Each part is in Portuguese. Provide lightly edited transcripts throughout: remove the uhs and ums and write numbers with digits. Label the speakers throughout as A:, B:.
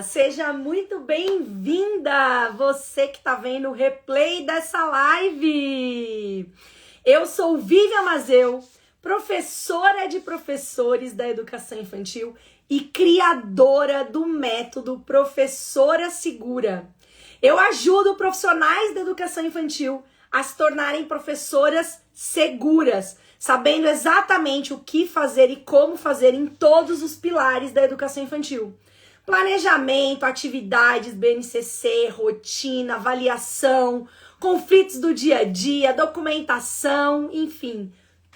A: Seja muito bem-vinda, você que está vendo o replay dessa live. Eu sou Vivian Mazeu, professora de professores da educação infantil e criadora do método Professora Segura. Eu ajudo profissionais da educação infantil a se tornarem professoras seguras, sabendo exatamente o que fazer e como fazer em todos os pilares da educação infantil. Planejamento, atividades, BNCC, rotina, avaliação, conflitos do dia a dia, documentação, enfim,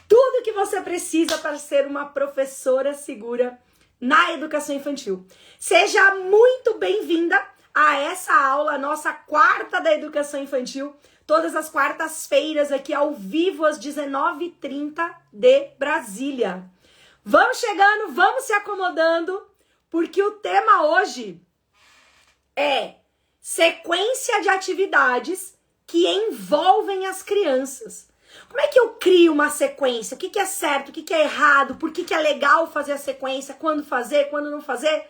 A: tudo que você precisa para ser uma professora segura na educação infantil. Seja muito bem-vinda a essa aula, nossa quarta da educação infantil, todas as quartas-feiras aqui ao vivo às 19h30 de Brasília. Vamos chegando, vamos se acomodando, porque o tema hoje é sequência de atividades que envolvem as crianças. Como é que eu crio uma sequência? O que é certo, o que é errado? Por que é legal fazer a sequência? Quando fazer, quando não fazer?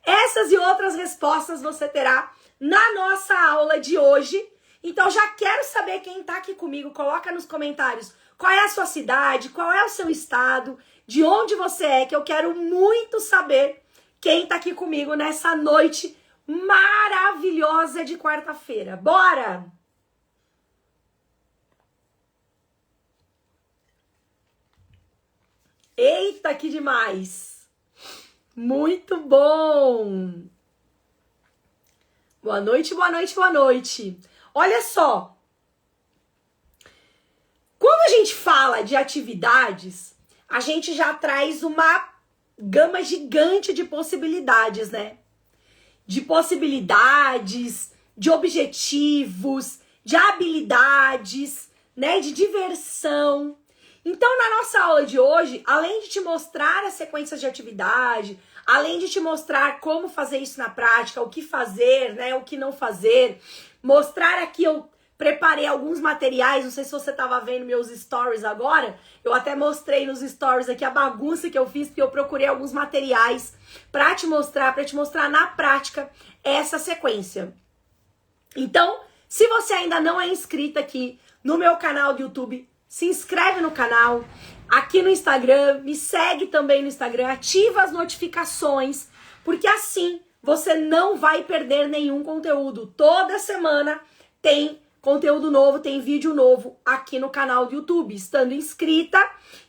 A: Essas e outras respostas você terá na nossa aula de hoje. Então já quero saber quem está aqui comigo. Coloca nos comentários qual é a sua cidade, qual é o seu estado, de onde você é, que eu quero muito saber quem está aqui comigo nessa noite maravilhosa de quarta-feira. Bora! Eita, que demais! Muito bom! Boa noite, boa noite, boa noite. Olha só, quando a gente fala de atividades, a gente já traz uma gama gigante de possibilidades, né? De possibilidades, de objetivos, de habilidades, né? De diversão. Então, na nossa aula de hoje, além de te mostrar as sequências de atividade, além de te mostrar como fazer isso na prática, o que fazer, né? O que não fazer, mostrar aqui, eu preparei alguns materiais, não sei se você estava vendo meus stories agora, eu até mostrei nos stories aqui a bagunça que eu fiz, porque eu procurei alguns materiais para te mostrar na prática essa sequência. Então, se você ainda não é inscrita aqui no meu canal do YouTube, se inscreve no canal, aqui no Instagram, me segue também no Instagram, ativa as notificações, porque assim você não vai perder nenhum conteúdo. Toda semana tem conteúdo novo, tem vídeo novo aqui no canal do YouTube. Estando inscrita,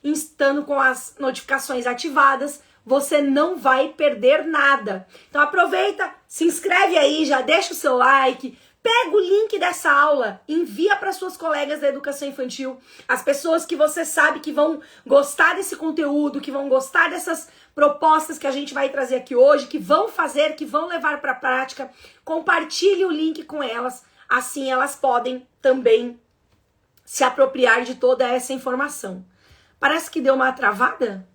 A: estando com as notificações ativadas, você não vai perder nada. Então aproveita, se inscreve aí, já deixa o seu like, pega o link dessa aula, envia para suas colegas da educação infantil, as pessoas que você sabe que vão gostar desse conteúdo, que vão gostar dessas propostas que a gente vai trazer aqui hoje, que vão fazer, que vão levar para a prática. Compartilhe o link com elas, assim elas podem também se apropriar de toda essa informação. Parece que deu uma travada?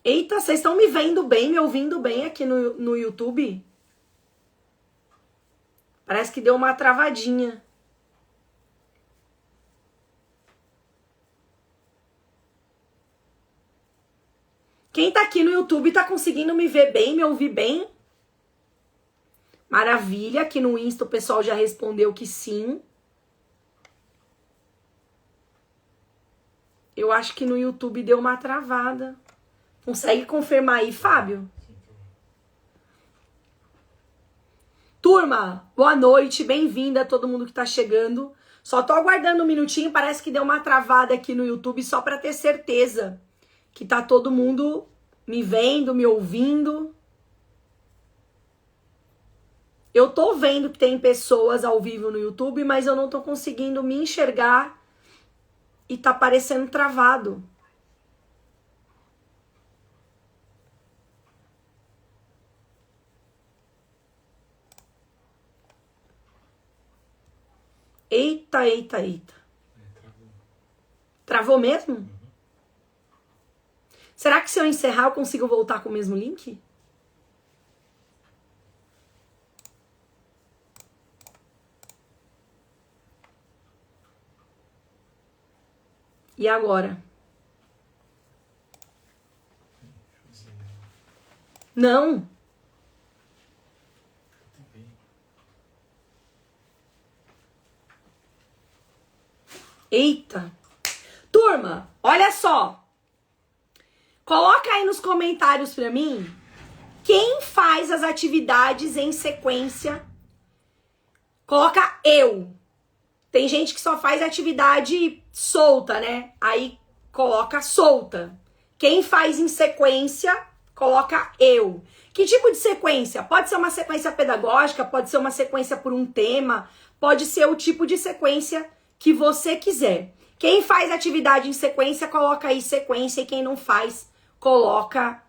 A: Eita, vocês estão me vendo bem, me ouvindo bem aqui no YouTube? Parece que deu uma travadinha. Quem tá aqui no YouTube tá conseguindo me ver bem, me ouvir bem? Maravilha, aqui no Insta o pessoal já respondeu que sim. Eu acho que no YouTube deu uma travada. Consegue confirmar aí, Fábio? Turma, boa noite, bem-vinda a todo mundo que tá chegando. Só tô aguardando um minutinho, parece que deu uma travada aqui no YouTube, só pra ter certeza que tá todo mundo me vendo, me ouvindo. Eu tô vendo que tem pessoas ao vivo no YouTube, mas eu não tô conseguindo me enxergar e tá parecendo travado. Eita, eita, eita. Travou mesmo? Uhum. Será que se eu encerrar eu consigo voltar com o mesmo link? E agora? Não. Eita. Turma, olha só. Coloca aí nos comentários pra mim quem faz as atividades em sequência. Coloca eu. Tem gente que só faz atividade solta, né? Aí coloca solta. Quem faz em sequência, coloca eu. Que tipo de sequência? Pode ser uma sequência pedagógica, pode ser uma sequência por um tema, pode ser o tipo de sequência que você quiser. Quem faz atividade em sequência, coloca aí sequência, e quem não faz, coloca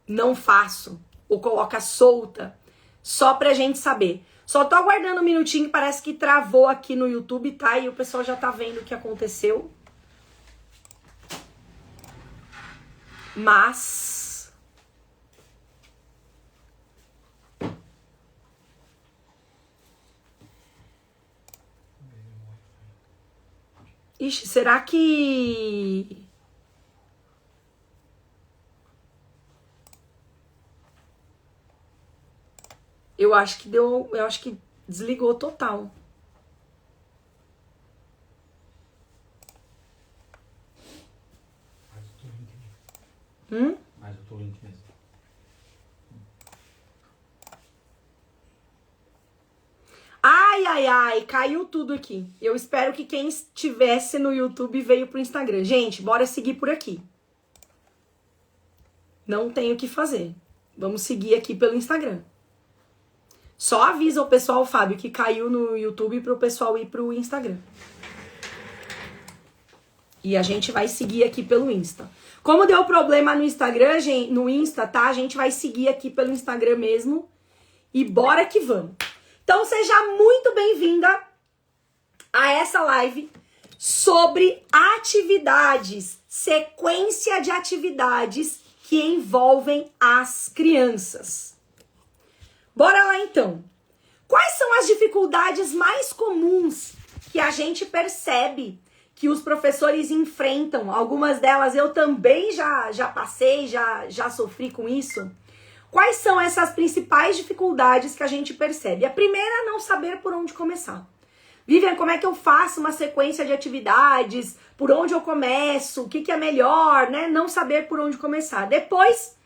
A: não faço, ou coloca solta, só pra gente saber. Só tô aguardando um minutinho, parece que travou aqui no YouTube, tá? E o pessoal já tá vendo o que aconteceu. Mas... Ixi, será que... Eu acho que deu... Eu acho que desligou total.
B: Mas eu tô link mesmo.
A: Ai, caiu tudo aqui. Eu espero que quem estivesse no YouTube veio pro Instagram. Gente, bora seguir por aqui. Não tenho o que fazer. Vamos seguir aqui pelo Instagram. Só avisa o pessoal, Fábio, que caiu no YouTube pro pessoal ir pro Instagram. E a gente vai seguir aqui pelo Insta. Como deu problema no Instagram, gente, no Insta, tá? A gente vai seguir aqui pelo Instagram mesmo. E bora que vamos. Então seja muito bem-vinda a essa live sobre atividades, sequência de atividades que envolvem as crianças. Bora lá então. Quais são as dificuldades mais comuns que a gente percebe que os professores enfrentam? Algumas delas eu também já passei, já sofri com isso. Quais são essas principais dificuldades que a gente percebe? A primeira é não saber por onde começar. Vivian, como é que eu faço uma sequência de atividades? Por onde eu começo? O que é melhor, né? Não saber por onde começar. Depois,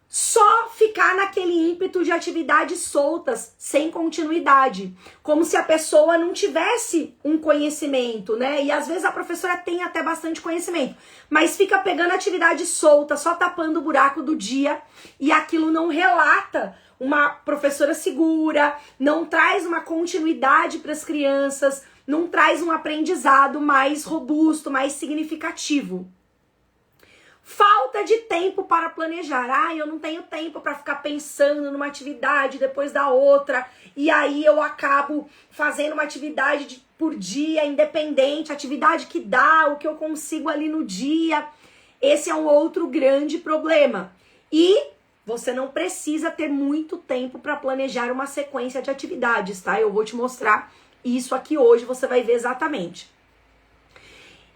A: só ficar naquele ímpeto de atividades soltas, sem continuidade. Como se a pessoa não tivesse um conhecimento, né? E às vezes a professora tem até bastante conhecimento, mas fica pegando atividade solta, só tapando o buraco do dia, e aquilo não relata uma professora segura, não traz uma continuidade para as crianças, não traz um aprendizado mais robusto, mais significativo. Falta de tempo para planejar. Eu não tenho tempo para ficar pensando numa atividade depois da outra. E aí eu acabo fazendo uma atividade por dia, independente, atividade que dá, o que eu consigo ali no dia. Esse é um outro grande problema. E você não precisa ter muito tempo para planejar uma sequência de atividades, tá? Eu vou te mostrar isso aqui hoje, você vai ver exatamente.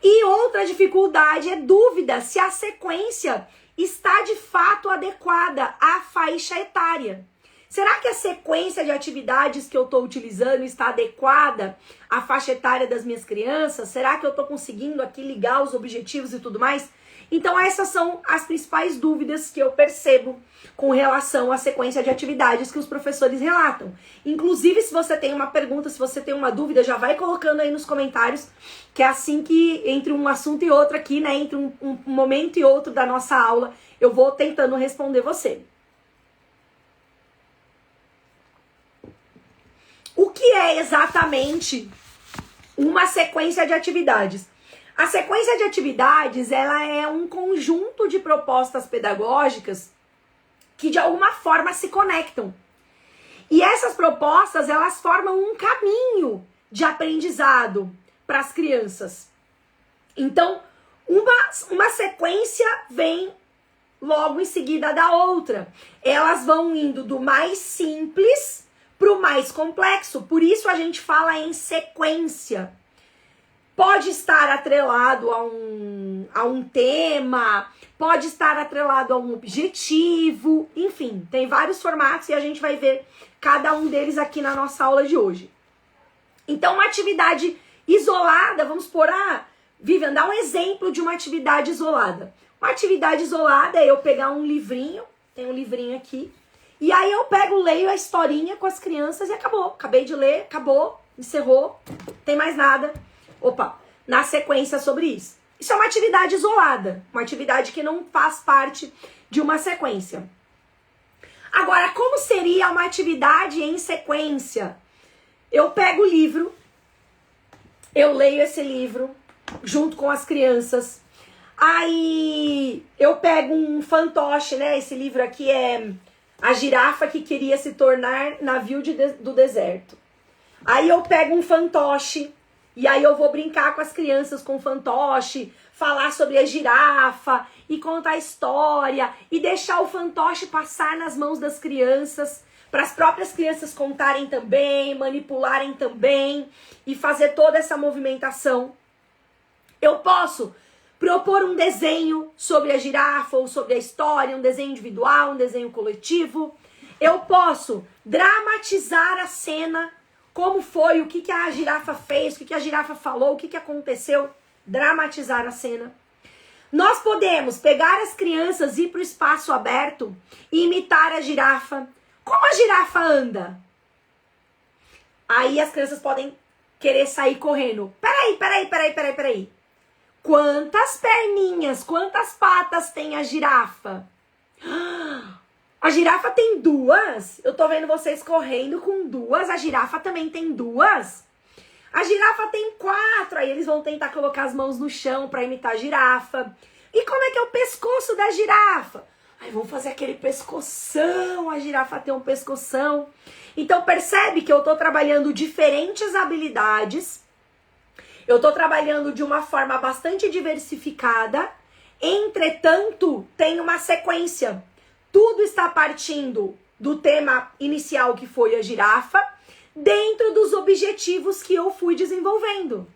A: E outra dificuldade é dúvida se a sequência está de fato adequada à faixa etária. Será que a sequência de atividades que eu estou utilizando está adequada à faixa etária das minhas crianças? Será que eu estou conseguindo aqui ligar os objetivos e tudo mais? Então essas são as principais dúvidas que eu percebo com relação à sequência de atividades que os professores relatam. Inclusive, se você tem uma pergunta, se você tem uma dúvida, já vai colocando aí nos comentários, que é assim que entre um assunto e outro aqui, né, entre um momento e outro da nossa aula, eu vou tentando responder você. O que é exatamente uma sequência de atividades? A sequência de atividades, ela é um conjunto de propostas pedagógicas que de alguma forma se conectam. E essas propostas, elas formam um caminho de aprendizado para as crianças. Então, uma sequência vem logo em seguida da outra. Elas vão indo do mais simples para o mais complexo. Por isso a gente fala em sequência. Pode estar atrelado a um tema, pode estar atrelado a um objetivo, enfim, tem vários formatos e a gente vai ver cada um deles aqui na nossa aula de hoje. Então, uma atividade Isolada, vamos por, Vivian, dá um exemplo de uma atividade isolada. Uma atividade isolada é eu pegar um livrinho, tem um livrinho aqui, e aí eu pego, leio a historinha com as crianças e acabou. Acabei de ler, acabou, encerrou, tem mais nada. Opa, na sequência sobre isso. Isso é uma atividade isolada, uma atividade que não faz parte de uma sequência. Agora, como seria uma atividade em sequência? Eu pego o livro, eu leio esse livro junto com as crianças. Aí eu pego um fantoche, né? Esse livro aqui é A Girafa que Queria Se Tornar Navio do Deserto. Aí eu pego um fantoche e aí eu vou brincar com as crianças com o fantoche, falar sobre a girafa e contar a história e deixar o fantoche passar nas mãos das crianças, para as próprias crianças contarem também, manipularem também e fazer toda essa movimentação. Eu posso propor um desenho sobre a girafa ou sobre a história, um desenho individual, um desenho coletivo. Eu posso dramatizar a cena, como foi, o que a girafa fez, o que a girafa falou, o que aconteceu, dramatizar a cena. Nós podemos pegar as crianças e ir para o espaço aberto e imitar a girafa. Como a girafa anda? Aí as crianças podem querer sair correndo. Peraí. Quantas perninhas, quantas patas tem a girafa? A girafa tem duas? Eu tô vendo vocês correndo com duas. A girafa também tem duas? A girafa tem 4. Aí eles vão tentar colocar as mãos no chão pra imitar a girafa. E como é que é o pescoço da girafa? Aí vão fazer aquele pescoção. A girafa tem um pescoção. Então percebe que eu tô trabalhando diferentes habilidades. Eu tô trabalhando de uma forma bastante diversificada. Entretanto, tem uma sequência. Tudo está partindo do tema inicial, que foi a girafa, dentro dos objetivos que eu fui desenvolvendo.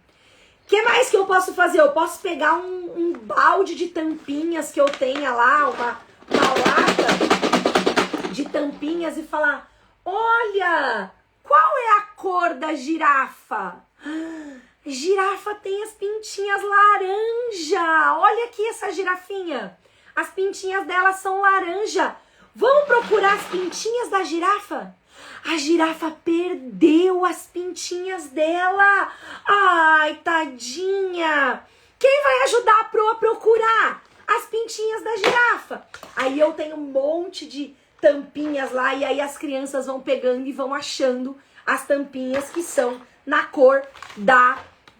A: O que mais que eu posso fazer? Eu posso pegar um balde de tampinhas que eu tenha lá, uma lata de tampinhas e falar: olha, qual é a cor da girafa? Girafa tem as pintinhas laranja. Olha aqui essa girafinha. As pintinhas dela são laranja. Vamos procurar as pintinhas da girafa? A girafa perdeu as pintinhas dela. Ai, tadinha. Quem vai ajudar a Pro a procurar as pintinhas da girafa? Aí eu tenho um monte de tampinhas lá e aí as crianças vão pegando e vão achando as tampinhas que são na cor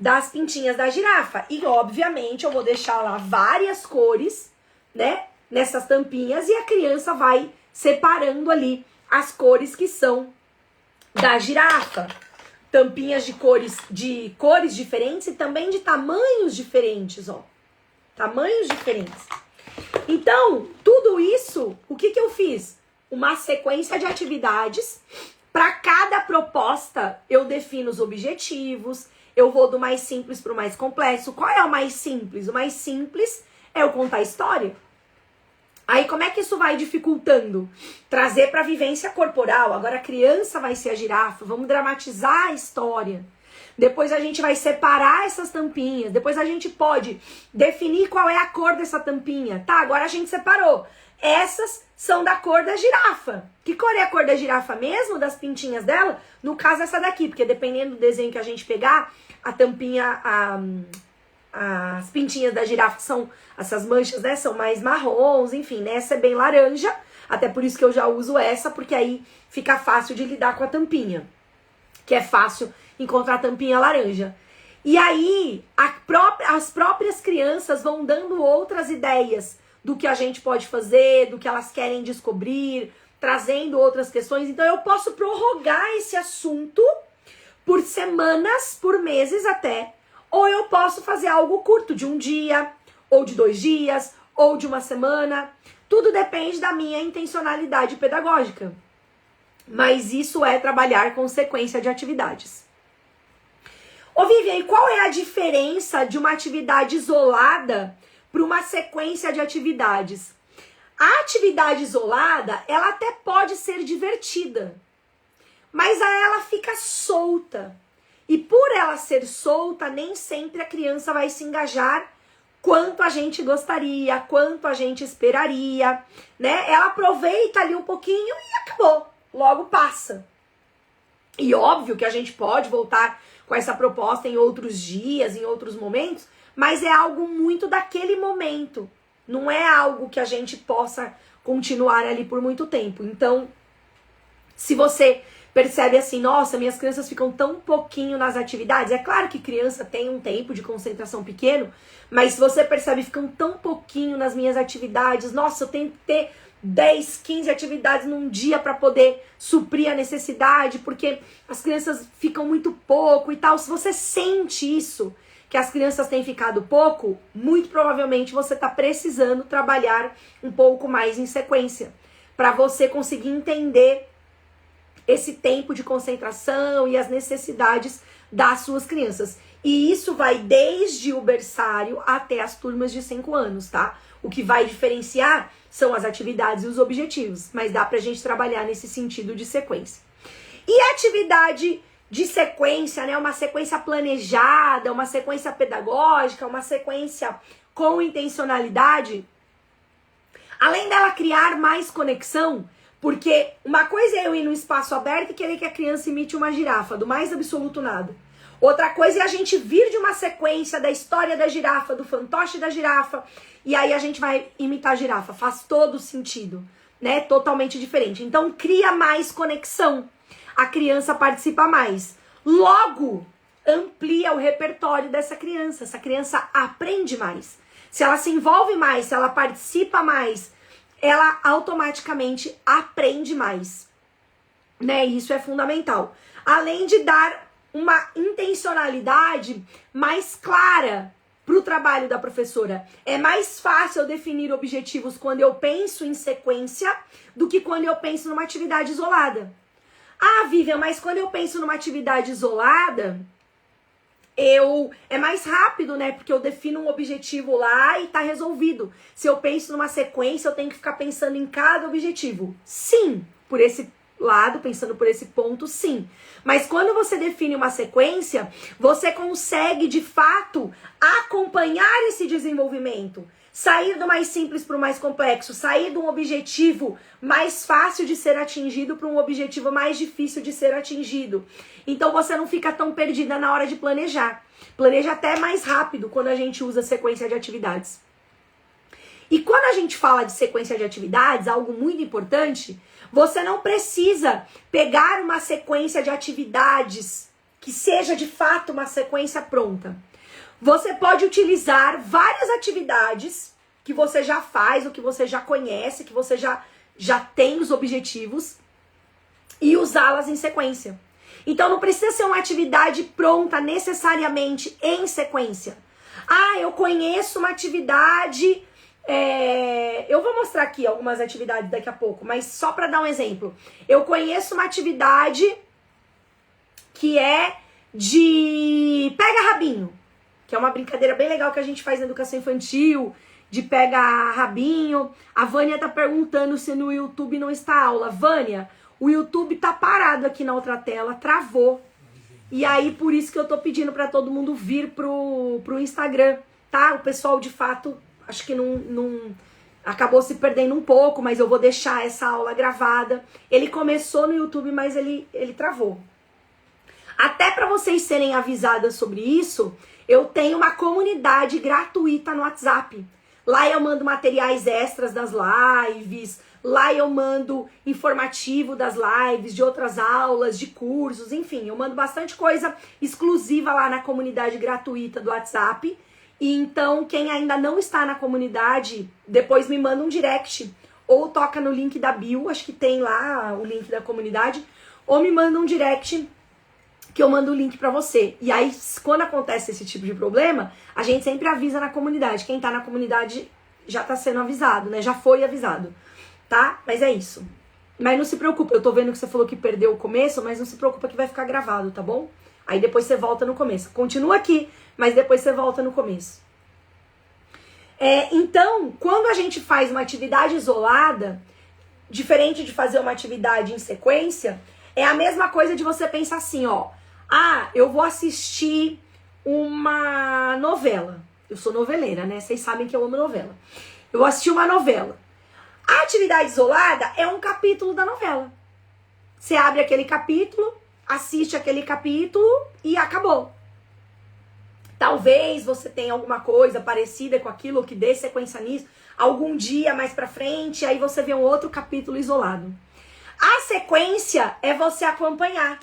A: das pintinhas da girafa. E obviamente eu vou deixar lá várias cores, né, nessas tampinhas, e a criança vai separando ali as cores que são da girafa. Tampinhas de cores diferentes e também de tamanhos diferentes, ó. Tamanhos diferentes. Então, tudo isso, o que eu fiz? Uma sequência de atividades. Para cada proposta, eu defino os objetivos, eu vou do mais simples para o mais complexo. Qual é o mais simples? O mais simples é eu contar a história. Aí como é que isso vai dificultando? Trazer para a vivência corporal. Agora a criança vai ser a girafa, vamos dramatizar a história. Depois a gente vai separar essas tampinhas. Depois a gente pode definir qual é a cor dessa tampinha. Tá, agora a gente separou. Essas são da cor da girafa. Que cor é a cor da girafa mesmo? Das pintinhas dela? No caso essa daqui, porque dependendo do desenho que a gente pegar, a tampinha, as pintinhas da girafa são, essas manchas, né, são mais marrons, enfim, né, essa é bem laranja, até por isso que eu já uso essa, porque aí fica fácil de lidar com a tampinha, que é fácil encontrar a tampinha laranja. E aí, as próprias crianças vão dando outras ideias do que a gente pode fazer, do que elas querem descobrir, trazendo outras questões. Então eu posso prorrogar esse assunto por semanas, por meses até, ou eu posso fazer algo curto, de um dia, ou de 2 dias, ou de uma semana. Tudo depende da minha intencionalidade pedagógica. Mas isso é trabalhar com sequência de atividades. Ô Vivian, e qual é a diferença de uma atividade isolada para uma sequência de atividades? A atividade isolada, ela até pode ser divertida, mas aí ela fica solta. E por ela ser solta, nem sempre a criança vai se engajar quanto a gente gostaria, quanto a gente esperaria, né? Ela aproveita ali um pouquinho e acabou, logo passa. E óbvio que a gente pode voltar com essa proposta em outros dias, em outros momentos, mas é algo muito daquele momento. Não é algo que a gente possa continuar ali por muito tempo. Então, se você percebe assim, nossa, minhas crianças ficam tão pouquinho nas atividades. É claro que criança tem um tempo de concentração pequeno, mas se você percebe, ficam tão pouquinho nas minhas atividades. Nossa, eu tenho que ter 10, 15 atividades num dia para poder suprir a necessidade, porque as crianças ficam muito pouco e tal. Se você sente isso, que as crianças têm ficado pouco, muito provavelmente você está precisando trabalhar um pouco mais em sequência, para você conseguir entender esse tempo de concentração e as necessidades das suas crianças. E isso vai desde o berçário até as turmas de 5 anos, tá? O que vai diferenciar são as atividades e os objetivos, mas dá pra gente trabalhar nesse sentido de sequência. E a atividade de sequência, né? Uma sequência planejada, uma sequência pedagógica, uma sequência com intencionalidade, além dela criar mais conexão, porque uma coisa é eu ir no espaço aberto e querer que a criança imite uma girafa, do mais absoluto nada. Outra coisa é a gente vir de uma sequência da história da girafa, do fantoche da girafa, e aí a gente vai imitar a girafa. Faz todo sentido, né? Totalmente diferente. Então cria mais conexão. A criança participa mais. Logo, amplia o repertório dessa criança. Essa criança aprende mais. Se ela se envolve mais, se ela participa mais, ela automaticamente aprende mais, né? Isso é fundamental. Além de dar uma intencionalidade mais clara para o trabalho da professora. É mais fácil eu definir objetivos quando eu penso em sequência do que quando eu penso numa atividade isolada. Ah, Vivian, mas quando eu penso numa atividade isolada, é mais rápido, né? Porque eu defino um objetivo lá e tá resolvido. Se eu penso numa sequência, eu tenho que ficar pensando em cada objetivo. Sim, por esse lado, pensando por esse ponto, sim. Mas quando você define uma sequência, você consegue, de fato, acompanhar esse desenvolvimento. Sair do mais simples para o mais complexo, sair de um objetivo mais fácil de ser atingido para um objetivo mais difícil de ser atingido. Então você não fica tão perdida na hora de planejar. Planeja até mais rápido quando a gente usa sequência de atividades. E quando a gente fala de sequência de atividades, algo muito importante, você não precisa pegar uma sequência de atividades que seja de fato uma sequência pronta. Você pode utilizar várias atividades que você já faz, ou que você já conhece, que você já tem os objetivos, e usá-las em sequência. Então não precisa ser uma atividade pronta necessariamente em sequência. Ah, eu conheço uma atividade... eu vou mostrar aqui algumas atividades daqui a pouco, mas só para dar um exemplo. Eu conheço uma atividade que é de pega-rabinho, que é uma brincadeira bem legal que a gente faz na educação infantil, de pega-rabinho. A Vânia tá perguntando se no YouTube não está a aula. Vânia, o YouTube tá parado aqui na outra tela, travou. E aí, por isso que eu tô pedindo para todo mundo vir pro Instagram, tá? O pessoal, de fato, acho que não acabou se perdendo um pouco, mas eu vou deixar essa aula gravada. Ele começou no YouTube, mas ele travou. Até para vocês serem avisadas sobre isso, eu tenho uma comunidade gratuita no WhatsApp. Lá eu mando materiais extras das lives, lá eu mando informativo das lives, de outras aulas, de cursos, enfim, eu mando bastante coisa exclusiva lá na comunidade gratuita do WhatsApp. E então, quem ainda não está na comunidade, depois me manda um direct, ou toca no link da bio, acho que tem lá o link da comunidade, ou me manda um direct que eu mando o link pra você. E aí, quando acontece esse tipo de problema, a gente sempre avisa na comunidade. Quem tá na comunidade já tá sendo avisado, né? Já foi avisado, tá? Mas é isso. Mas não se preocupa, eu tô vendo que você falou que perdeu o começo, mas não se preocupa que vai ficar gravado, tá bom? Aí depois você volta no começo. Continua aqui, mas depois você volta no começo. Então, quando a gente faz uma atividade isolada, diferente de fazer uma atividade em sequência, é a mesma coisa de você pensar assim, ó. Ah, eu vou assistir uma novela. Eu sou noveleira, né? Vocês sabem que eu amo novela. Eu vou assistir uma novela. A atividade isolada é um capítulo da novela. Você abre aquele capítulo, assiste aquele capítulo e acabou. Talvez você tenha alguma coisa parecida com aquilo que dê sequência nisso. Algum dia mais pra frente, aí você vê um outro capítulo isolado. A sequência é você acompanhar.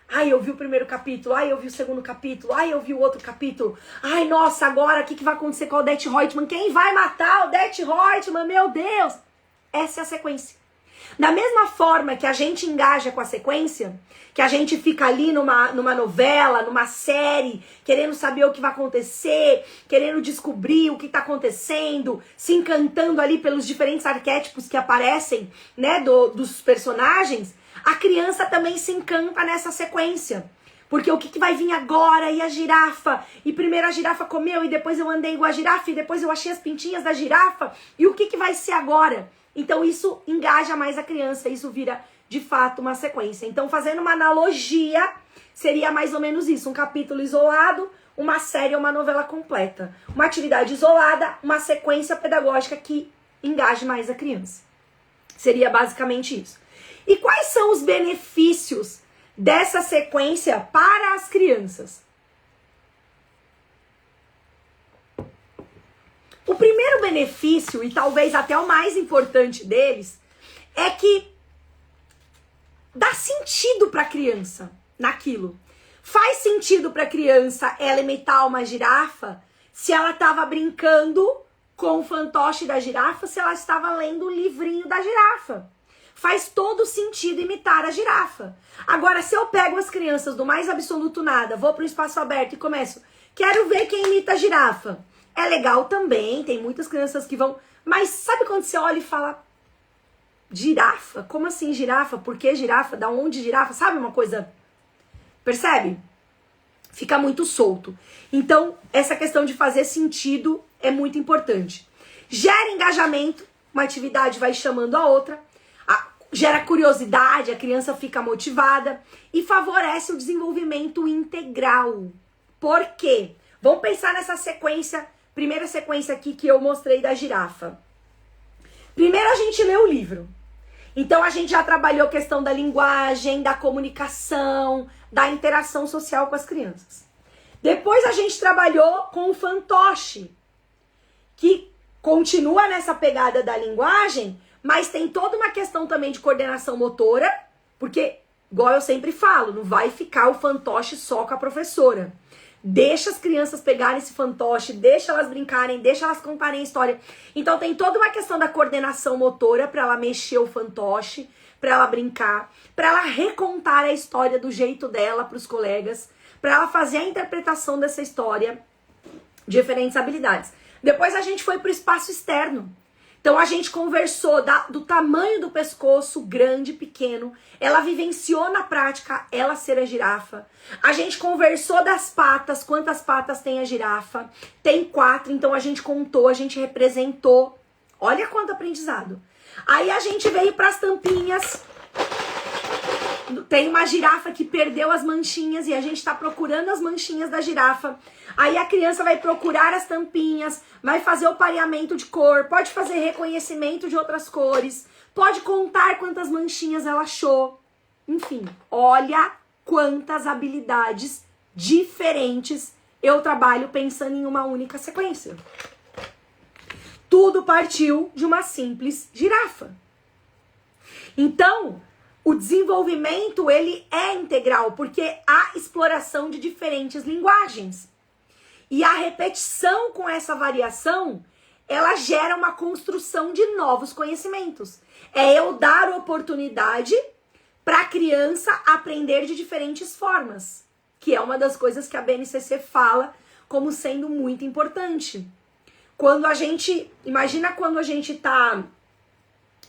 A: Ai, eu vi o primeiro capítulo. Ai, eu vi o segundo capítulo. Ai, eu vi o outro capítulo. Ai, nossa, agora o que vai acontecer com o Odete Roitman? Quem vai matar o Odete Roitman? Meu Deus! Essa é a sequência. Da mesma forma que a gente engaja com a sequência, que a gente fica ali numa novela, numa série, querendo saber o que vai acontecer, querendo descobrir o que está acontecendo, se encantando ali pelos diferentes arquétipos que aparecem, né, dos personagens, a criança também se encanta nessa sequência. Porque o que vai vir agora? E a girafa? E primeiro a girafa comeu, e depois eu andei igual a girafa, e depois eu achei as pintinhas da girafa. E o que vai ser agora? Então isso engaja mais a criança, isso vira de fato uma sequência. Então, fazendo uma analogia, seria mais ou menos isso: um capítulo isolado, uma série ou uma novela completa. Uma atividade isolada, uma sequência pedagógica que engaje mais a criança. Seria basicamente isso. E quais são os benefícios dessa sequência para as crianças? O primeiro benefício, e talvez até o mais importante deles, é que dá sentido para a criança naquilo. Faz sentido para a criança ela imitar uma girafa se ela estava brincando com o fantoche da girafa, se ela estava lendo o livrinho da girafa. Faz todo sentido imitar a girafa. Agora, se eu pego as crianças do mais absoluto nada, vou para um espaço aberto e começo, quero ver quem imita a girafa. É legal também, tem muitas crianças que vão... Mas sabe quando você olha e fala... Girafa? Como assim girafa? Por que girafa? Da onde girafa? Sabe uma coisa... Percebe? Fica muito solto. Então, essa questão de fazer sentido é muito importante. Gera engajamento, uma atividade vai chamando a outra. Gera curiosidade, a criança fica motivada. E favorece o desenvolvimento integral. Por quê? Vamos pensar nessa sequência... Primeira sequência aqui que eu mostrei da girafa. Primeiro a gente lê o livro. Então a gente já trabalhou a questão da linguagem, da comunicação, da interação social com as crianças. Depois a gente trabalhou com o fantoche, que continua nessa pegada da linguagem, mas tem toda uma questão também de coordenação motora, porque, igual eu sempre falo, não vai ficar o fantoche só com a professora. Deixa as crianças pegarem esse fantoche, deixa elas brincarem, deixa elas contarem a história. Então tem toda uma questão da coordenação motora para ela mexer o fantoche, para ela brincar, para ela recontar a história do jeito dela para os colegas, para ela fazer a interpretação dessa história, diferentes habilidades. Depois a gente foi para o espaço externo. Então a gente conversou do tamanho do pescoço, grande, pequeno. Ela vivenciou na prática ela ser a girafa. A gente conversou das patas, quantas patas tem a girafa. Tem 4, então a gente contou, a gente representou. Olha quanto aprendizado. Aí a gente veio para as tampinhas. Tem uma girafa que perdeu as manchinhas e a gente está procurando as manchinhas da girafa. Aí a criança vai procurar as tampinhas, vai fazer o pareamento de cor, pode fazer reconhecimento de outras cores, pode contar quantas manchinhas ela achou. Enfim, olha quantas habilidades diferentes eu trabalho pensando em uma única sequência. Tudo partiu de uma simples girafa. Então, o desenvolvimento, ele é integral, porque há exploração de diferentes linguagens. E a repetição com essa variação, ela gera uma construção de novos conhecimentos. É eu dar oportunidade para a criança aprender de diferentes formas, que é uma das coisas que a BNCC fala como sendo muito importante. Quando a gente, imagina quando a gente tá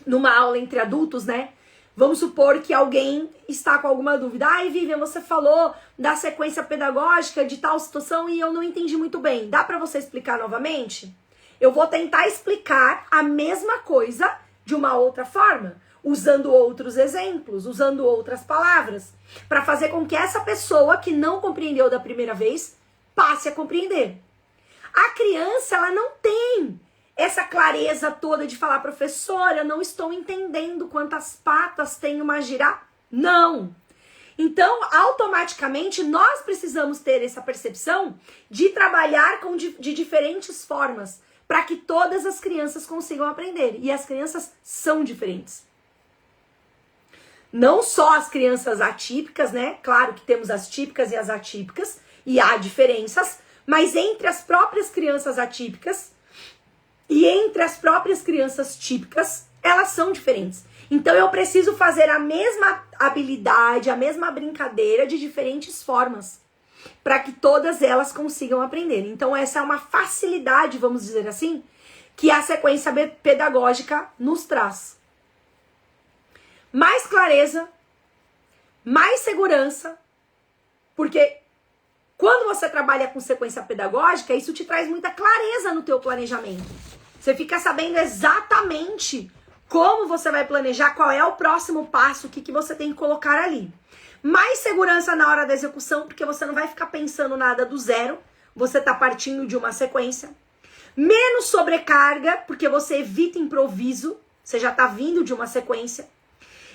A: numa aula entre adultos, né? Vamos supor que alguém está com alguma dúvida. Ai, Vivian, você falou da sequência pedagógica de tal situação e eu não entendi muito bem. Dá para você explicar novamente? Eu vou tentar explicar a mesma coisa de uma outra forma. usando outros exemplos, usando outras palavras, para fazer com que essa pessoa que não compreendeu da primeira vez passe a compreender. A criança, ela não tem essa clareza toda de falar, professora, não estou entendendo quantas patas tem uma girafa. Não. Então, automaticamente, nós precisamos ter essa percepção de trabalhar de diferentes formas, para que todas as crianças consigam aprender. E as crianças são diferentes. Não só as crianças atípicas, né? Claro que temos as típicas e as atípicas, e há diferenças, mas entre as próprias crianças atípicas e entre as próprias crianças típicas, elas são diferentes. Então eu preciso fazer a mesma habilidade, a mesma brincadeira de diferentes formas, para que todas elas consigam aprender. Então essa é uma facilidade, vamos dizer assim, que a sequência pedagógica nos traz. Mais clareza, mais segurança, porque quando você trabalha com sequência pedagógica, isso te traz muita clareza no teu planejamento. Você fica sabendo exatamente como você vai planejar, qual é o próximo passo, o que você tem que colocar ali. Mais segurança na hora da execução, porque você não vai ficar pensando nada do zero, você está partindo de uma sequência. Menos sobrecarga, porque você evita improviso, você já está vindo de uma sequência.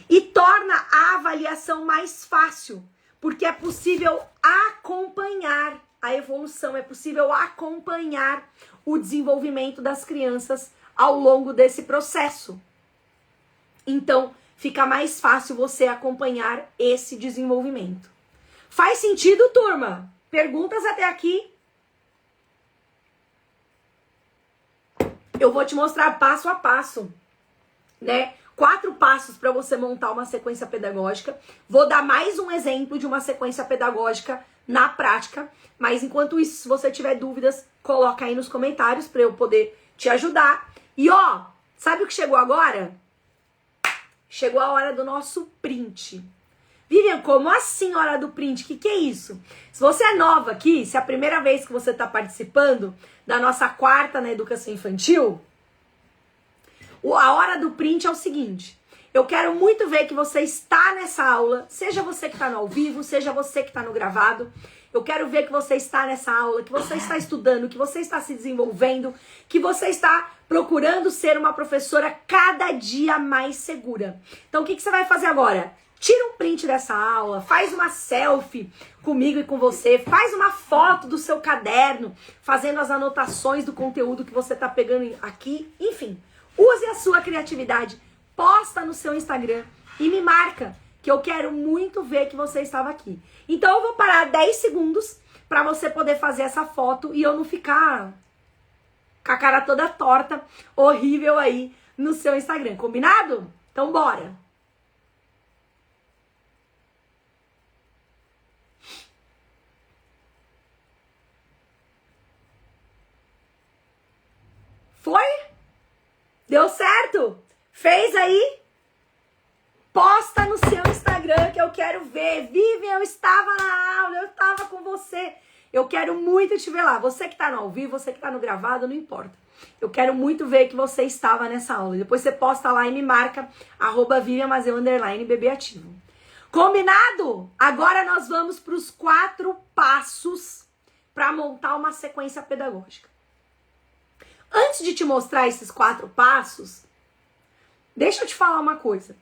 A: E torna a avaliação mais fácil, porque é possível acompanhar a evolução, é possível acompanhar o desenvolvimento das crianças ao longo desse processo. Então, fica mais fácil você acompanhar esse desenvolvimento. Faz sentido, turma? Perguntas até aqui? Eu vou te mostrar passo a passo, né? 4 passos para você montar uma sequência pedagógica. Vou dar mais um exemplo de uma sequência pedagógica na prática, mas enquanto isso, se você tiver dúvidas, coloca aí nos comentários para eu poder te ajudar. E ó, sabe o que chegou agora? Chegou a hora do nosso print. Vivian, como assim hora do print? Que é isso? Se você é nova aqui, se é a primeira vez que você está participando da nossa quarta na educação infantil, a hora do print é o seguinte: eu quero muito ver que você está nessa aula, seja você que está no ao vivo, seja você que está no gravado. Eu quero ver que você está nessa aula, que você está estudando, que você está se desenvolvendo, que você está procurando ser uma professora cada dia mais segura. Então, o que você vai fazer agora? Tira um print dessa aula, faz uma selfie comigo e com você, faz uma foto do seu caderno, fazendo as anotações do conteúdo que você está pegando aqui. Enfim, use a sua criatividade, posta no seu Instagram e me marca, que eu quero muito ver que você estava aqui. Então eu vou parar 10 segundos para você poder fazer essa foto e eu não ficar com a cara toda torta, horrível aí no seu Instagram. Combinado? Então bora! Foi? Deu certo? Fez aí? Posta no seu Instagram que eu quero ver. Vivian, eu estava na aula, eu estava com você. Eu quero muito te ver lá. Você que está no ao vivo, você que está no gravado, não importa. Eu quero muito ver que você estava nessa aula. Depois você posta lá e me marca, @VivianMazeu_BBativo. Combinado? Agora nós vamos para os 4 passos para montar uma sequência pedagógica. Antes de te mostrar esses 4 passos, deixa eu te falar uma coisa.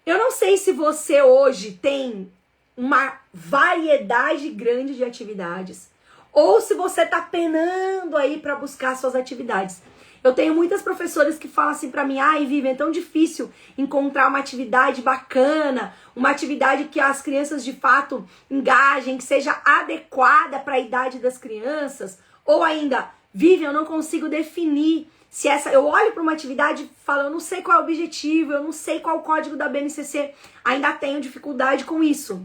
A: Eu não sei se você hoje tem uma variedade grande de atividades ou se você tá penando aí para buscar suas atividades. Eu tenho muitas professoras que falam assim para mim: ai, Vivian, é tão difícil encontrar uma atividade bacana, uma atividade que as crianças de fato engajem, que seja adequada para a idade das crianças. Ou ainda, Vivian, eu não consigo definir se essa... Eu olho para uma atividade e falo, eu não sei qual é o objetivo, eu não sei qual é o código da BNCC, ainda tenho dificuldade com isso.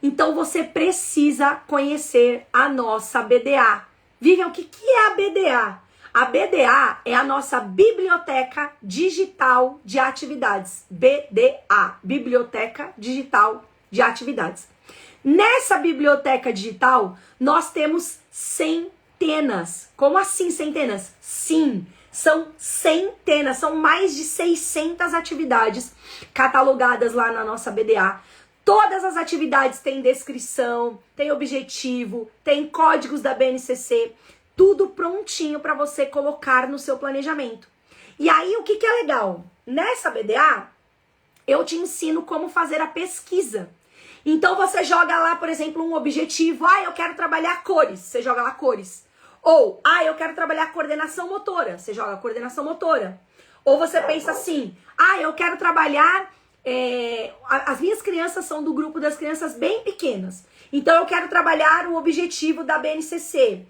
A: Então você precisa conhecer a nossa BDA. Vivian, o que é a BDA? A BDA é a nossa Biblioteca Digital de Atividades. BDA, Biblioteca Digital de Atividades. Nessa biblioteca digital, nós temos centenas. Como assim centenas? Sim, São centenas, são mais de 600 atividades catalogadas lá na nossa BDA. Todas as atividades têm descrição, têm objetivo, têm códigos da BNCC, tudo prontinho para você colocar no seu planejamento. E aí, o que é legal? Nessa BDA, eu te ensino como fazer a pesquisa. Então, você joga lá, por exemplo, um objetivo. Eu quero trabalhar cores. Você joga lá cores. Ou, eu quero trabalhar coordenação motora. Você joga coordenação motora. Ou você pensa assim, eu quero trabalhar... as minhas crianças são do grupo das crianças bem pequenas. Então, eu quero trabalhar o objetivo da BNCC.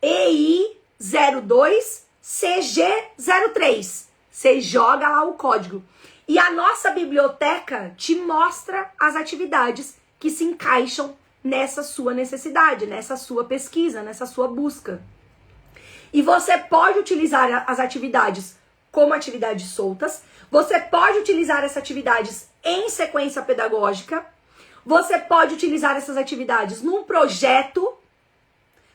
A: EI02 CG03. Você joga lá o código. E a nossa biblioteca te mostra as atividades que se encaixam nessa sua necessidade, nessa sua pesquisa, nessa sua busca. E você pode utilizar as atividades como atividades soltas, você pode utilizar essas atividades em sequência pedagógica, você pode utilizar essas atividades num projeto,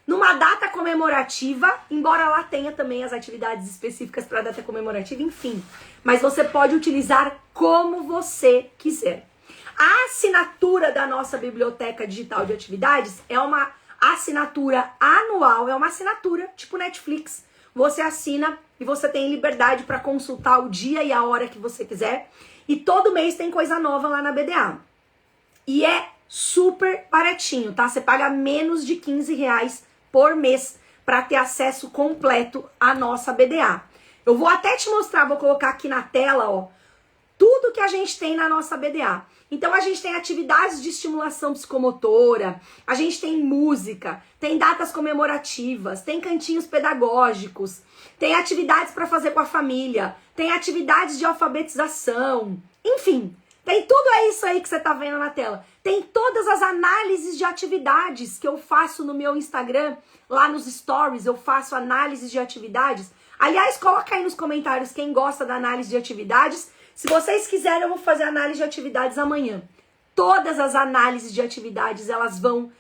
A: numa data comemorativa, embora lá tenha também as atividades específicas para data comemorativa, enfim. Mas você pode utilizar como você quiser. A assinatura da nossa biblioteca digital de atividades é uma assinatura anual, é uma assinatura tipo Netflix. Você assina e você tem liberdade para consultar o dia e a hora que você quiser. E todo mês tem coisa nova lá na BDA. E é super baratinho, tá? Você paga menos de R$15 por mês para ter acesso completo à nossa BDA. Eu vou até te mostrar, vou colocar aqui na tela, ó, tudo que a gente tem na nossa BDA. Então, a gente tem atividades de estimulação psicomotora, a gente tem música, tem datas comemorativas, tem cantinhos pedagógicos, tem atividades para fazer com a família, tem atividades de alfabetização, enfim, tem tudo isso aí que você tá vendo na tela. Tem todas as análises de atividades que eu faço no meu Instagram, lá nos stories, eu faço análise de atividades. Aliás, coloca aí nos comentários quem gosta da análise de atividades. Se vocês quiserem, eu vou fazer análise de atividades amanhã. Todas as análises de atividades, elas vão,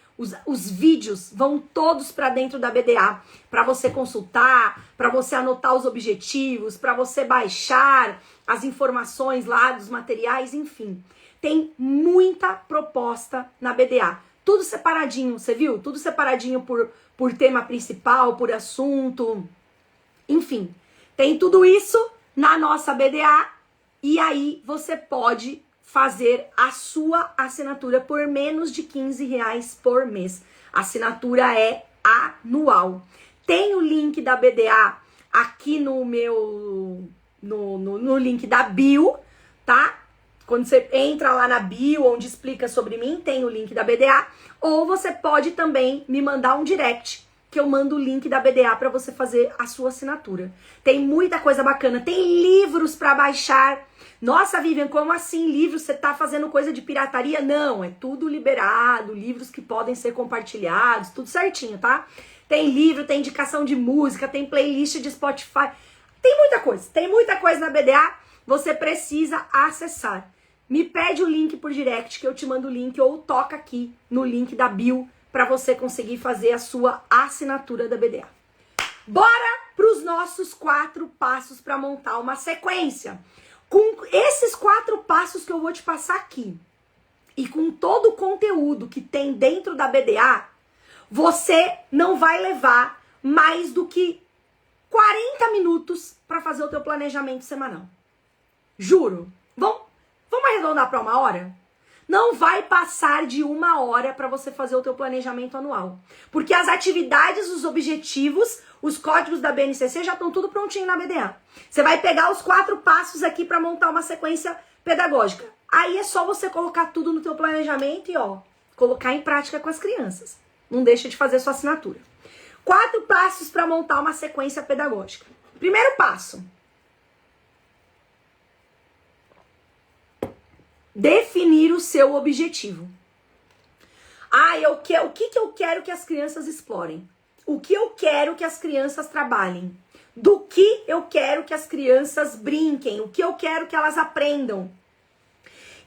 A: os vídeos vão todos para dentro da BDA, para você consultar, para você anotar os objetivos, para você baixar as informações lá dos materiais, enfim. Tem muita proposta na BDA. Tudo separadinho, você viu? Tudo separadinho por tema principal, por assunto, enfim. Tem tudo isso na nossa BDA. E aí você pode fazer a sua assinatura por menos de R$15 por mês. A assinatura é anual. Tem o link da BDA aqui no meu no link da bio, tá? Quando você entra lá na bio, onde explica sobre mim, tem o link da BDA. Ou você pode também me mandar um direct, que eu mando o link da BDA para você fazer a sua assinatura. Tem muita coisa bacana. Tem livros para baixar. Nossa, Vivian, como assim livros? Você tá fazendo coisa de pirataria? Não, é tudo liberado, livros que podem ser compartilhados, tudo certinho, tá? Tem livro, tem indicação de música, tem playlist de Spotify. Tem muita coisa na BDA. Você precisa acessar. Me pede o link por direct que eu te mando o link ou toca aqui no link da bio para você conseguir fazer a sua assinatura da BDA. Bora para os nossos 4 passos para montar uma sequência. Com esses 4 passos que eu vou te passar aqui e com todo o conteúdo que tem dentro da BDA, você não vai levar mais do que 40 minutos para fazer o teu planejamento semanal. Juro. Vamos arredondar para 1 hora? Não vai passar de 1 hora para você fazer o teu planejamento anual. Porque as atividades, os objetivos, os códigos da BNCC já estão tudo prontinho na BDA. Você vai pegar os 4 passos aqui para montar uma sequência pedagógica. Aí é só você colocar tudo no teu planejamento e colocar em prática com as crianças. Não deixa de fazer sua assinatura. 4 passos para montar uma sequência pedagógica. Primeiro passo. Definir o seu objetivo. O que eu quero que as crianças explorem? O que eu quero que as crianças trabalhem? Do que eu quero que as crianças brinquem? O que eu quero que elas aprendam?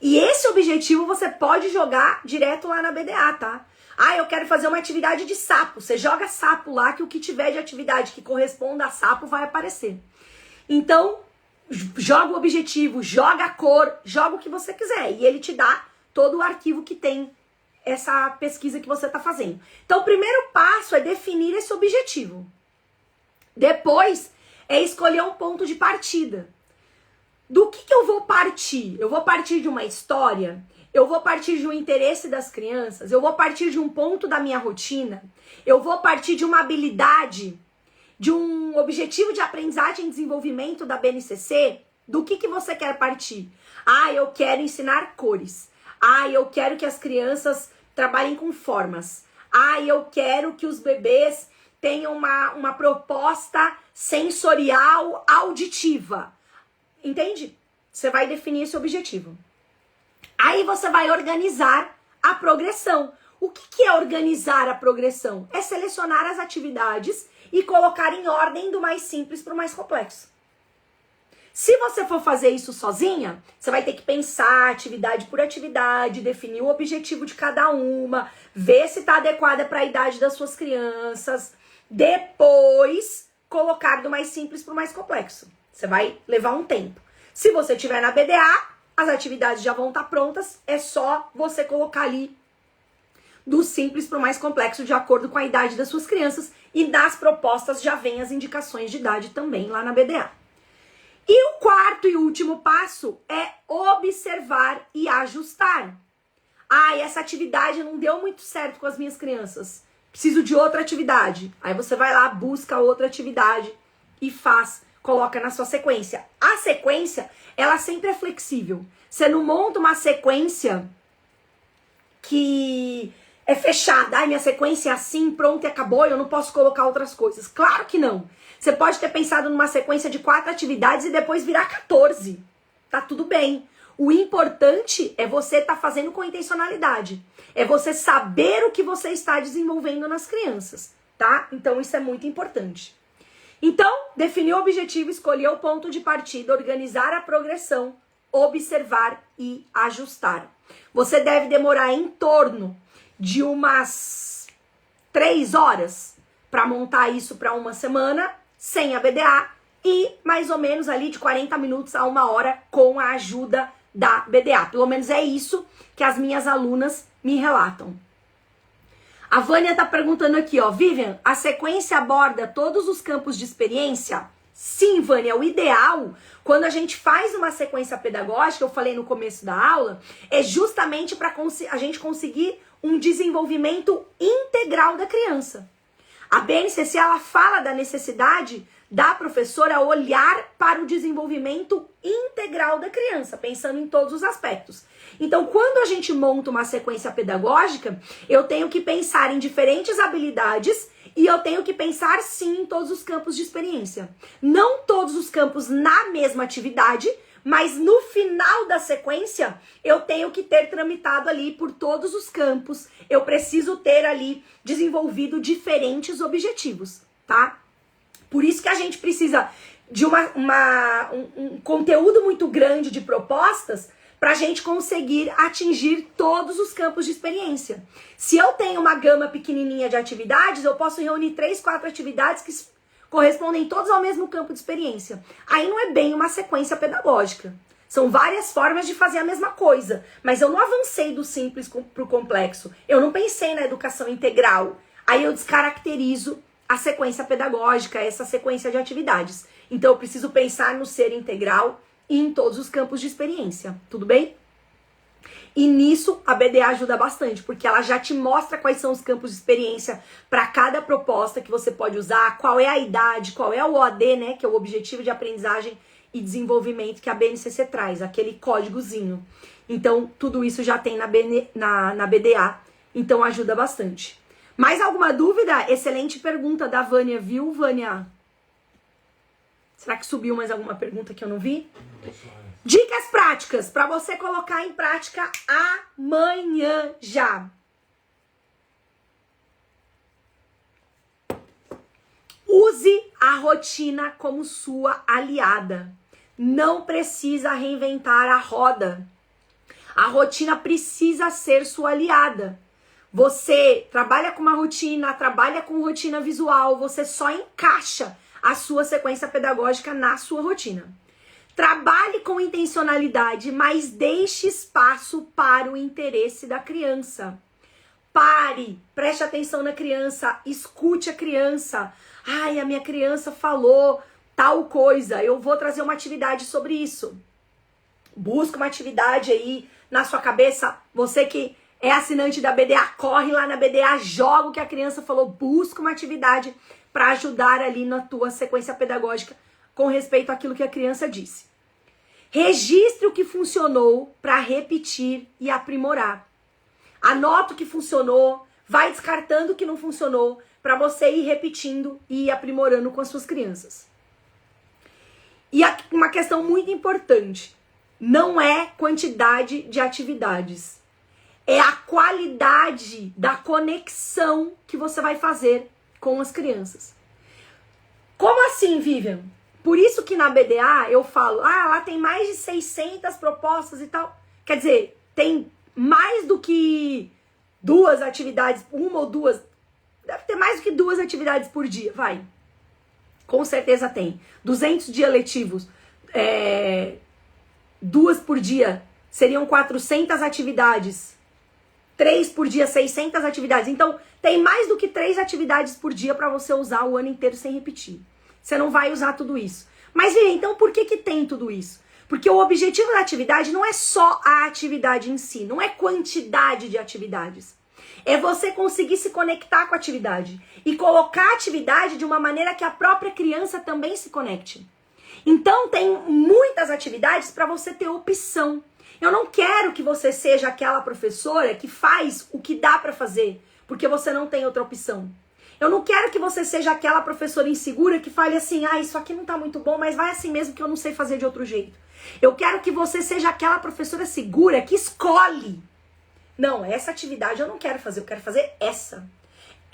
A: E esse objetivo você pode jogar direto lá na BDA, tá? Ah, eu quero fazer uma atividade de sapo. Você joga sapo lá, que o que tiver de atividade que corresponda a sapo vai aparecer. Então, joga o objetivo, joga a cor, joga o que você quiser. E ele te dá todo o arquivo que tem essa pesquisa que você está fazendo. Então, o primeiro passo é definir esse objetivo. Depois, é escolher um ponto de partida. Do que eu vou partir? Eu vou partir de uma história? Eu vou partir de um interesse das crianças? Eu vou partir de um ponto da minha rotina? Eu vou partir de uma habilidade, de um objetivo de aprendizagem e desenvolvimento da BNCC? Do que você quer partir? Ah, eu quero ensinar cores. Ah, eu quero que as crianças trabalhem com formas. Ah, eu quero que os bebês tenham uma proposta sensorial auditiva. Entende? Você vai definir esse objetivo. Aí você vai organizar a progressão. O que é organizar a progressão? É selecionar as atividades e colocar em ordem do mais simples para o mais complexo. Se você for fazer isso sozinha, você vai ter que pensar atividade por atividade, definir o objetivo de cada uma, ver se está adequada para a idade das suas crianças, depois colocar do mais simples para o mais complexo. Você vai levar um tempo. Se você estiver na BDA, as atividades já vão estar prontas, é só você colocar ali do simples para o mais complexo de acordo com a idade das suas crianças, e nas propostas já vem as indicações de idade também lá na BDA. E o quarto e último passo é observar e ajustar. Ah, essa atividade não deu muito certo com as minhas crianças. Preciso de outra atividade. Aí você vai lá, busca outra atividade e faz, coloca na sua sequência. A sequência, ela sempre é flexível. Você não monta uma sequência que é fechada. Ai, minha sequência é assim, pronto e acabou, eu não posso colocar outras coisas. Claro que não. Você pode ter pensado numa sequência de 4 atividades e depois virar 14. Tá tudo bem. O importante é você estar fazendo com intencionalidade. É você saber o que você está desenvolvendo nas crianças, tá? Então isso é muito importante. Então, definir o objetivo, escolher o ponto de partida, organizar a progressão, observar e ajustar. Você deve demorar em torno de umas 3 horas para montar isso para uma semana, sem a BDA, e mais ou menos ali de 40 minutos a 1 hora com a ajuda da BDA. Pelo menos é isso que as minhas alunas me relatam. A Vânia tá perguntando aqui, ó, Vivian, a sequência aborda todos os campos de experiência? Sim, Vânia, o ideal, quando a gente faz uma sequência pedagógica, eu falei no começo da aula, é justamente para a gente conseguir um desenvolvimento integral da criança. A BNCC, ela fala da necessidade da professora olhar para o desenvolvimento integral da criança, pensando em todos os aspectos. Então, quando a gente monta uma sequência pedagógica, eu tenho que pensar em diferentes habilidades e eu tenho que pensar, sim, em todos os campos de experiência. Não todos os campos na mesma atividade, mas no final da sequência, eu tenho que ter tramitado ali por todos os campos. Eu preciso ter ali desenvolvido diferentes objetivos, tá? Por isso que a gente precisa de um conteúdo muito grande de propostas para a gente conseguir atingir todos os campos de experiência. Se eu tenho uma gama pequenininha de atividades, eu posso reunir 3, 4 atividades que correspondem todos ao mesmo campo de experiência. Aí não é bem uma sequência pedagógica. São várias formas de fazer a mesma coisa, mas eu não avancei do simples para o complexo. Eu não pensei na educação integral. Aí eu descaracterizo a sequência pedagógica, essa sequência de atividades. Então eu preciso pensar no ser integral e em todos os campos de experiência, tudo bem? E nisso a BDA ajuda bastante, porque ela já te mostra quais são os campos de experiência para cada proposta que você pode usar, qual é a idade, qual é o OAD, né, que é o Objetivo de Aprendizagem e Desenvolvimento que a BNCC traz, aquele códigozinho. Então tudo isso já tem na BDA, então ajuda bastante. Mais alguma dúvida? Excelente pergunta da Vânia, viu, Vânia? Será que subiu mais alguma pergunta que eu não vi? Dicas práticas para você colocar em prática amanhã já. Use a rotina como sua aliada. Não precisa reinventar a roda. A rotina precisa ser sua aliada. Você trabalha com uma rotina, trabalha com rotina visual, você só encaixa a sua sequência pedagógica na sua rotina. Trabalhe com intencionalidade, mas deixe espaço para o interesse da criança. Pare, preste atenção na criança, escute a criança. Ai, a minha criança falou tal coisa, eu vou trazer uma atividade sobre isso. Busca uma atividade aí na sua cabeça, você que é assinante da BDA, corre lá na BDA, joga o que a criança falou, busca uma atividade para ajudar ali na tua sequência pedagógica com respeito àquilo que a criança disse. Registre o que funcionou para repetir e aprimorar. Anota o que funcionou, vai descartando o que não funcionou para você ir repetindo e ir aprimorando com as suas crianças. E uma questão muito importante, não é quantidade de atividades. É a qualidade da conexão que você vai fazer com as crianças. Como assim, Vivian? Por isso que na BDA eu falo, lá tem mais de 600 propostas e tal. Quer dizer, tem mais do que 2 atividades, uma ou 2. Deve ter mais do que 2 atividades por dia, vai. Com certeza tem. 200 dias letivos, 2 por dia, seriam 400 atividades. 3 por dia, 600 atividades. Então, tem mais do que 3 atividades por dia para você usar o ano inteiro sem repetir. Você não vai usar tudo isso. Mas, então, por que tem tudo isso? Porque o objetivo da atividade não é só a atividade em si, não é quantidade de atividades. É você conseguir se conectar com a atividade e colocar a atividade de uma maneira que a própria criança também se conecte. Então, tem muitas atividades para você ter opção. Eu não quero que você seja aquela professora que faz o que dá para fazer, porque você não tem outra opção. Eu não quero que você seja aquela professora insegura que fale assim, isso aqui não tá muito bom, mas vai assim mesmo que eu não sei fazer de outro jeito. Eu quero que você seja aquela professora segura que escolhe. Não, essa atividade eu não quero fazer, eu quero fazer essa.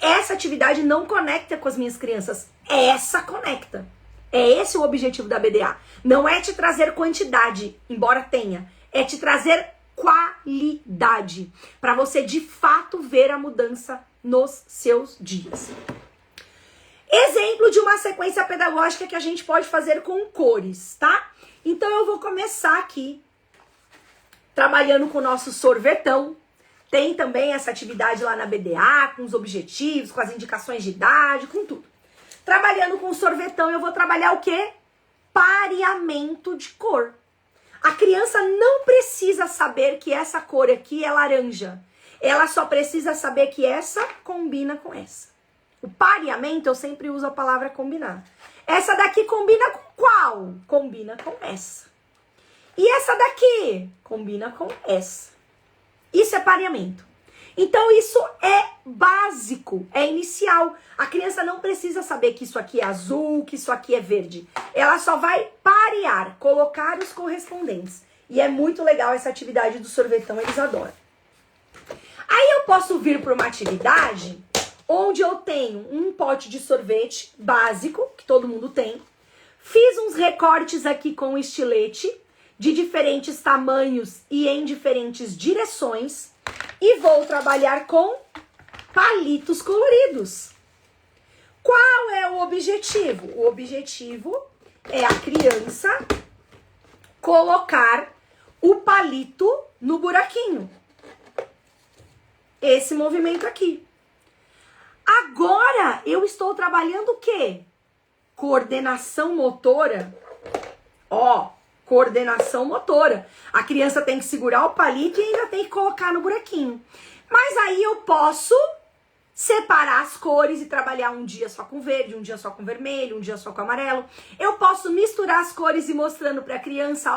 A: Essa atividade não conecta com as minhas crianças, essa conecta. É esse o objetivo da BDA. Não é te trazer quantidade, embora tenha. É te trazer qualidade, para você de fato ver a mudança nos seus dias. Exemplo de uma sequência pedagógica que a gente pode fazer com cores, tá? Então eu vou começar aqui trabalhando com o nosso sorvetão. Tem também essa atividade lá na BDA, com os objetivos, com as indicações de idade, com tudo. Trabalhando com o sorvetão, eu vou trabalhar o quê? Pareamento de cor. A criança não precisa saber que essa cor aqui é laranja. Ela só precisa saber que essa combina com essa. O pareamento, eu sempre uso a palavra combinar. Essa daqui combina com qual? Combina com essa. E essa daqui? Combina com essa. Isso é pareamento. Então, isso é básico, é inicial. A criança não precisa saber que isso aqui é azul, que isso aqui é verde. Ela só vai parear, colocar os correspondentes. E é muito legal essa atividade do sorvetão, eles adoram. Aí eu posso vir para uma atividade onde eu tenho um pote de sorvete básico, que todo mundo tem. Fiz uns recortes aqui com estilete, de diferentes tamanhos e em diferentes direções. E vou trabalhar com palitos coloridos. Qual é o objetivo? O objetivo é a criança colocar o palito no buraquinho. Esse movimento aqui. Agora eu estou trabalhando o quê? Coordenação motora. Coordenação motora. A criança tem que segurar o palito e ainda tem que colocar no buraquinho. Mas aí eu posso separar as cores e trabalhar um dia só com verde, um dia só com vermelho, um dia só com amarelo. Eu posso misturar as cores e mostrando para a criança,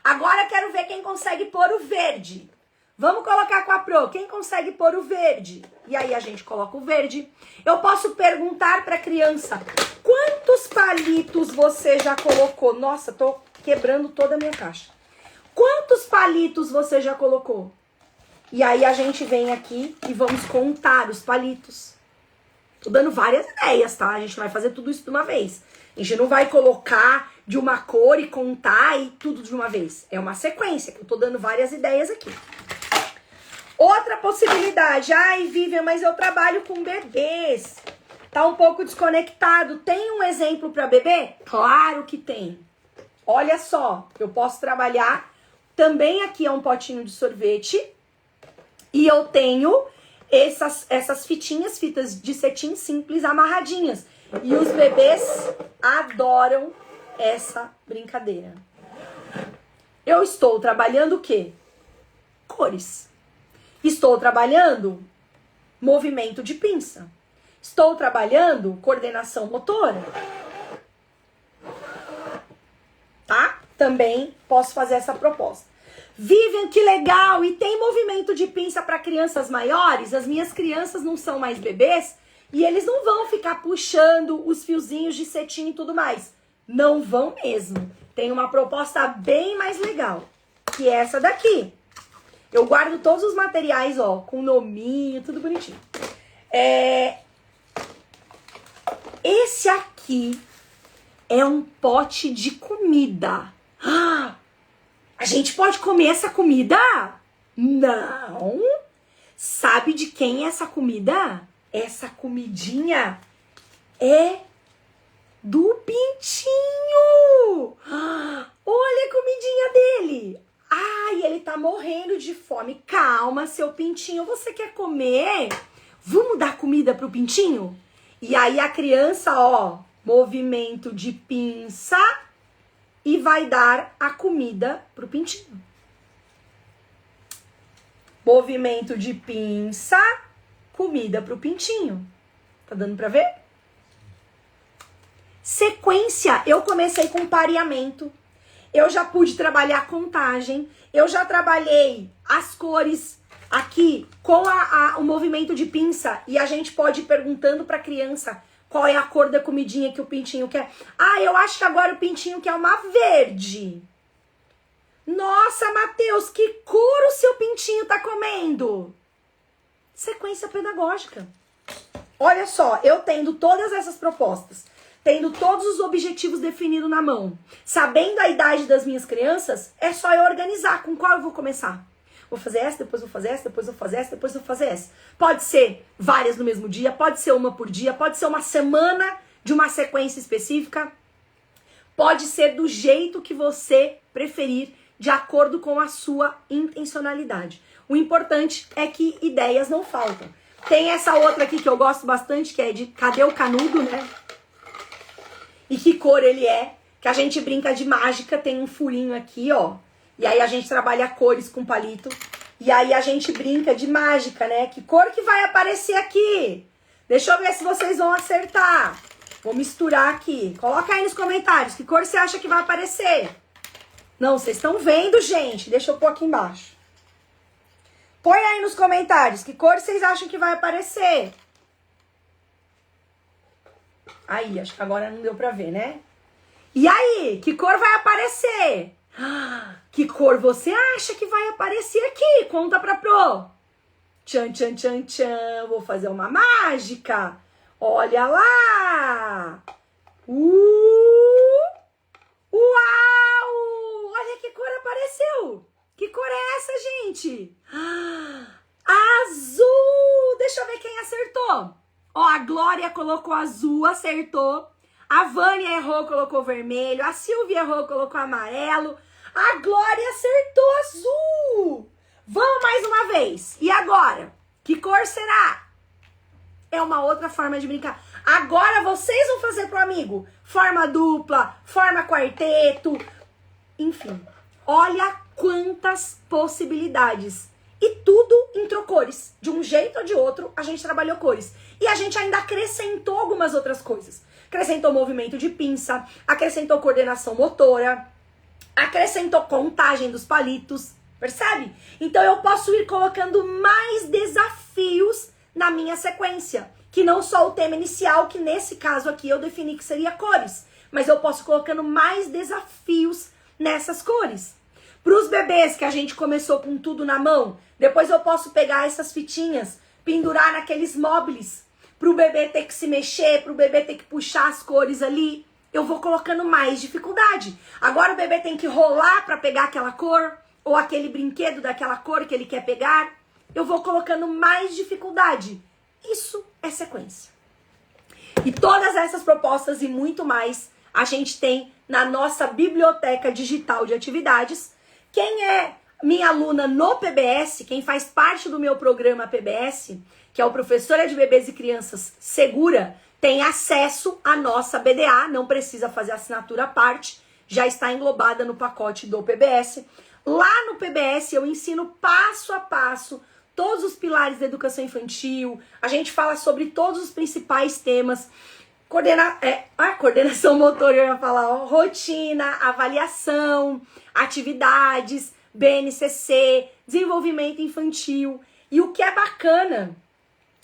A: agora quero ver quem consegue pôr o verde. Vamos colocar com a Pro, quem consegue pôr o verde? E aí a gente coloca o verde. Eu posso perguntar para a criança, quantos palitos você já colocou? Nossa, tô quebrando toda a minha caixa. Quantos palitos você já colocou? E aí a gente vem aqui e vamos contar os palitos. Tô dando várias ideias, tá? A gente não vai fazer tudo isso de uma vez. A gente não vai colocar de uma cor e contar e tudo de uma vez. É uma sequência, que eu tô dando várias ideias aqui. Outra possibilidade. Ai, Vivian, mas eu trabalho com bebês. Tá um pouco desconectado. Tem um exemplo para bebê? Claro que tem. Olha só, eu posso trabalhar. Também aqui é um potinho de sorvete. E eu tenho essas fitas de cetim simples amarradinhas. E os bebês adoram essa brincadeira. Eu estou trabalhando o quê? Cores. Estou trabalhando movimento de pinça. Estou trabalhando coordenação motora. Tá? Também posso fazer essa proposta. Vivian, que legal! E tem movimento de pinça para crianças maiores? As minhas crianças não são mais bebês e eles não vão ficar puxando os fiozinhos de cetim e tudo mais. Não vão mesmo. Tem uma proposta bem mais legal, que é essa daqui. Eu guardo todos os materiais, ó, com nominho, tudo bonitinho. Esse aqui é um pote de comida. A gente pode comer essa comida? Não. Sabe de quem é essa comida? Essa comidinha é do pintinho. Olha a comidinha dele. Ai, ele tá morrendo de fome. Calma, seu pintinho, você quer comer? Vamos dar comida pro pintinho? E aí a criança, ó, movimento de pinça e vai dar a comida pro pintinho. Movimento de pinça, comida pro pintinho. Tá dando pra ver? Sequência, eu comecei com pareamento. Eu já pude trabalhar contagem. Eu já trabalhei as cores aqui com o movimento de pinça. E a gente pode ir perguntando pra criança qual é a cor da comidinha que o pintinho quer. Ah, eu acho que agora o pintinho quer uma verde. Nossa, Matheus, que cor o seu pintinho tá comendo? Sequência pedagógica. Olha só, eu tendo todas essas propostas, tendo todos os objetivos definidos na mão, sabendo a idade das minhas crianças, é só eu organizar com qual eu vou começar. Vou fazer essa, depois vou fazer essa, depois vou fazer essa, depois vou fazer essa. Pode ser várias no mesmo dia, pode ser uma por dia, pode ser uma semana de uma sequência específica. Pode ser do jeito que você preferir, de acordo com a sua intencionalidade. O importante é que ideias não faltam. Tem essa outra aqui que eu gosto bastante, que é de cadê o canudo, né? E que cor ele é, que a gente brinca de mágica, tem um furinho aqui, ó. E aí a gente trabalha cores com palito. E aí a gente brinca de mágica, né? Que cor que vai aparecer aqui? Deixa eu ver se vocês vão acertar. Vou misturar aqui. Coloca aí nos comentários, que cor você acha que vai aparecer? Não, vocês estão vendo, gente. Deixa eu pôr aqui embaixo. Põe aí nos comentários, que cor vocês acham que vai aparecer? Aí, acho que agora não deu pra ver, né? E aí, que cor vai aparecer? Que cor você acha que vai aparecer aqui? Conta pra Pro. Tchan, tchan, tchan, tchan. Vou fazer uma mágica. Olha lá. Uau! Olha que cor apareceu. Que cor é essa, gente? Azul! Deixa eu ver quem acertou. Ó, a Glória colocou azul, acertou. A Vânia errou, colocou vermelho. A Silvia errou, colocou amarelo. A Glória acertou azul. Vamos mais uma vez. E agora? Que cor será? É uma outra forma de brincar. Agora vocês vão fazer pro amigo. Forma dupla, forma quarteto. Enfim, olha quantas possibilidades. E tudo entrou cores. De um jeito ou de outro, a gente trabalhou cores. E a gente ainda acrescentou algumas outras coisas. Acrescentou movimento de pinça, acrescentou coordenação motora, acrescentou contagem dos palitos, percebe? Então eu posso ir colocando mais desafios na minha sequência, que não só o tema inicial, que nesse caso aqui eu defini que seria cores, mas eu posso ir colocando mais desafios nessas cores. Para os bebês que a gente começou com tudo na mão, depois eu posso pegar essas fitinhas, pendurar naqueles móveis, para o bebê ter que se mexer, para o bebê ter que puxar as cores ali. Eu vou colocando mais dificuldade. Agora o bebê tem que rolar para pegar aquela cor, ou aquele brinquedo daquela cor que ele quer pegar. eu vou colocando mais dificuldade. Isso é sequência. E todas essas propostas e muito mais a gente tem na nossa biblioteca digital de atividades. Quem é minha aluna no PBS, quem faz parte do meu programa PBS, que é o Professora de Bebês e Crianças Segura, tem acesso à nossa BDA, não precisa fazer assinatura à parte, já está englobada no pacote do PBS. Lá no PBS eu ensino passo a passo todos os pilares da educação infantil, a gente fala sobre todos os principais temas, coordenação motora, eu ia falar, rotina, avaliação, atividades, BNCC, desenvolvimento infantil. E o que é bacana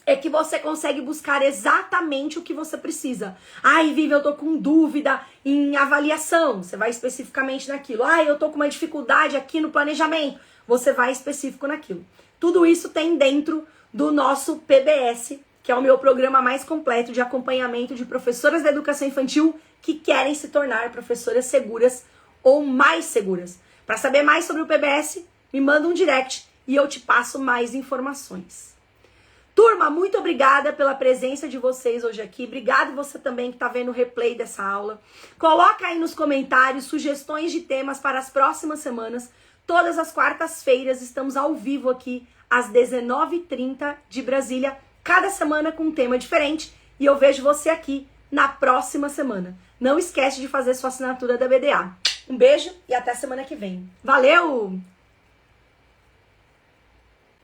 A: é que você consegue buscar exatamente o que você precisa. Ai, Vivi, eu tô com dúvida em avaliação. Você vai especificamente naquilo. Ai, eu tô com uma dificuldade aqui no planejamento. Você vai específico naquilo. Tudo isso tem dentro do nosso PBS, que é o meu programa mais completo de acompanhamento de professoras da educação infantil que querem se tornar professoras seguras ou mais seguras. Para saber mais sobre o PBS, me manda um direct e eu te passo mais informações. Turma, muito obrigada pela presença de vocês hoje aqui. Obrigado você também que está vendo o replay dessa aula. Coloca aí nos comentários sugestões de temas para as próximas semanas. Todas as quartas-feiras estamos ao vivo aqui às 19h30 de Brasília. Cada semana com um tema diferente. E eu vejo você aqui na próxima semana. Não esquece de fazer sua assinatura da BDA. Um beijo e até semana que vem. Valeu!